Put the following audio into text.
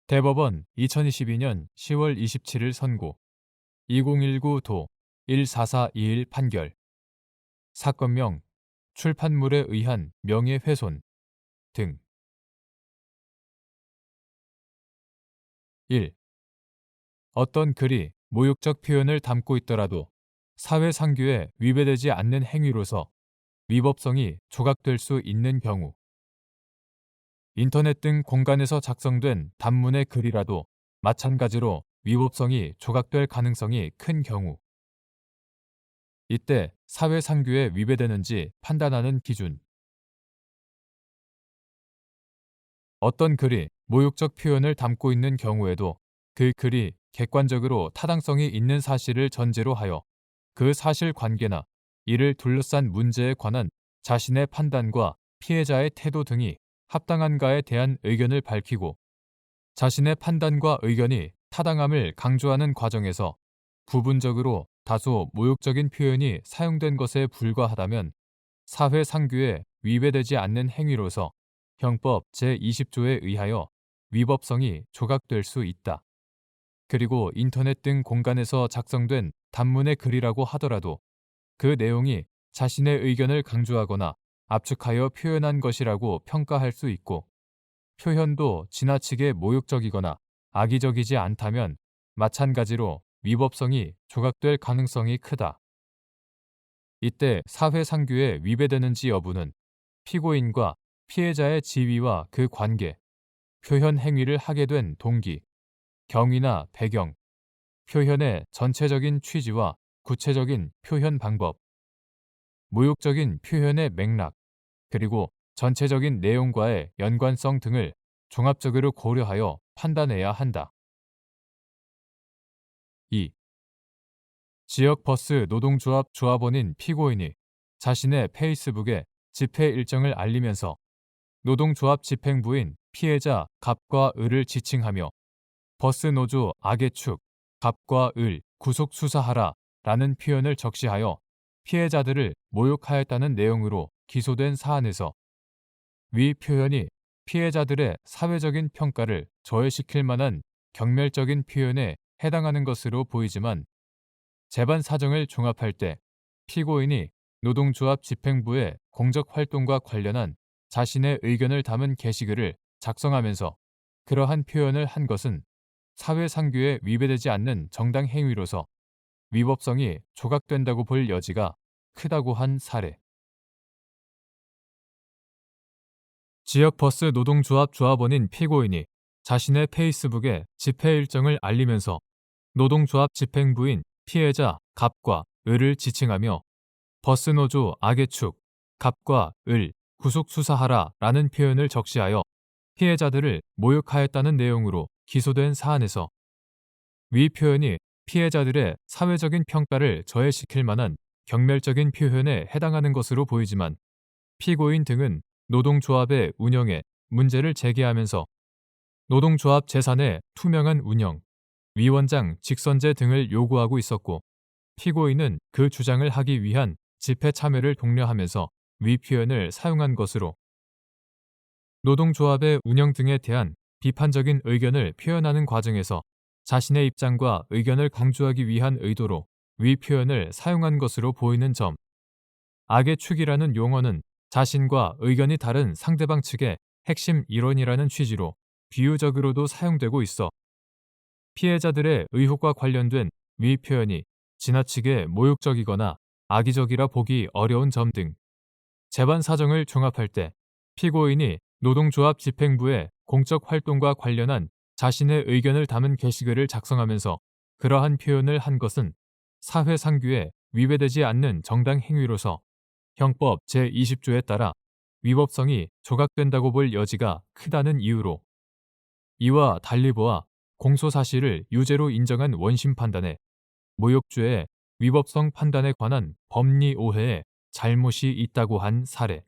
대법원 2022년 10월 27일 선고 2019도 14421 판결 사건명 출판물에 의한 명예훼손 등 1. 어떤 글이 모욕적 표현을 담고 있더라도 사회상규에 위배되지 않는 행위로서 위법성이 조각될 수 있는 경우 인터넷 등 공간에서 작성된 단문의 글이라도 마찬가지로 위법성이 조각될 가능성이 큰 경우 이때 사회상규에 위배되는지 판단하는 기준 어떤 글이 모욕적 표현을 담고 있는 경우에도 그 글이 객관적으로 타당성이 있는 사실을 전제로 하여 그 사실관계나 이를 둘러싼 문제에 관한 자신의 판단과 피해자의 태도 등이 합당한가에 대한 의견을 밝히고 자신의 판단과 의견이 타당함을 강조하는 과정에서 부분적으로 다소 모욕적인 표현이 사용된 것에 불과하다면 사회상규에 위배되지 않는 행위로서 형법 제20조에 의하여 위법성이 조각될 수 있다. 그리고 인터넷 등 공간에서 작성된 단문의 글이라고 하더라도 그 내용이 자신의 의견을 강조하거나 압축하여 표현한 것이라고 평가할 수 있고 표현도 지나치게 모욕적이거나 악의적이지 않다면 마찬가지로 위법성이 조각될 가능성이 크다. 이때 사회상규에 위배되는지 여부는 피고인과 피해자의 지위와 그 관계, 표현 행위를 하게 된 동기, 경위나 배경, 표현의 전체적인 취지와 구체적인 표현 방법, 모욕적인 표현의 맥락, 그리고 전체적인 내용과의 연관성 등을 종합적으로 고려하여 판단해야 한다. 2. 지역버스 노동조합 조합원인 피고인이 자신의 페이스북에 집회 일정을 알리면서 노동조합 집행부인 피해자 갑과 을을 지칭하며 버스노조 악의 축, 갑과 을 구속 수사하라 라는 표현을 적시하여 피해자들을 모욕하였다는 내용으로 기소된 사안에서 위 표현이 피해자들의 사회적인 평가를 저해시킬 만한 경멸적인 표현에 해당하는 것으로 보이지만 재반 사정을 종합할 때 피고인이 노동조합 집행부의 공적활동과 관련한 자신의 의견을 담은 게시글을 작성하면서 그러한 표현을 한 것은 사회상규에 위배되지 않는 정당 행위로서 위법성이 조각된다고 볼 여지가 크다고 한 사례. 지역버스 노동조합 조합원인 피고인이 자신의 페이스북에 집회 일정을 알리면서 노동조합 집행부인 피해자 갑과 을을 지칭하며 버스노조 악의 축, 갑과 을 구속 수사하라 라는 표현을 적시하여 피해자들을 모욕하였다는 내용으로 기소된 사안에서 위 표현이 피해자들의 사회적인 평가를 저해시킬 만한 경멸적인 표현에 해당하는 것으로 보이지만 피고인 등은 노동조합의 운영에 문제를 제기하면서 노동조합 재산의 투명한 운영, 위원장 직선제 등을 요구하고 있었고 피고인은 그 주장을 하기 위한 집회 참여를 독려하면서 위 표현을 사용한 것으로 노동조합의 운영 등에 대한 비판적인 의견을 표현하는 과정에서 자신의 입장과 의견을 강조하기 위한 의도로 위 표현을 사용한 것으로 보이는 점. 악의 축이라는 용어는 자신과 의견이 다른 상대방 측의 핵심 일원이라는 취지로 비유적으로도 사용되고 있어 피해자들의 의혹과 관련된 위 표현이 지나치게 모욕적이거나 악의적이라 보기 어려운 점 등 재반 사정을 종합할 때 피고인이 노동조합 집행부의 공적 활동과 관련한 자신의 의견을 담은 게시글을 작성하면서 그러한 표현을 한 것은 사회상규에 위배되지 않는 정당 행위로서 형법 제20조에 따라 위법성이 조각된다고 볼 여지가 크다는 이유로 이와 달리 보아 공소사실을 유죄로 인정한 원심 판단에 모욕죄의 위법성 판단에 관한 법리 오해에 잘못이 있다고 한 사례.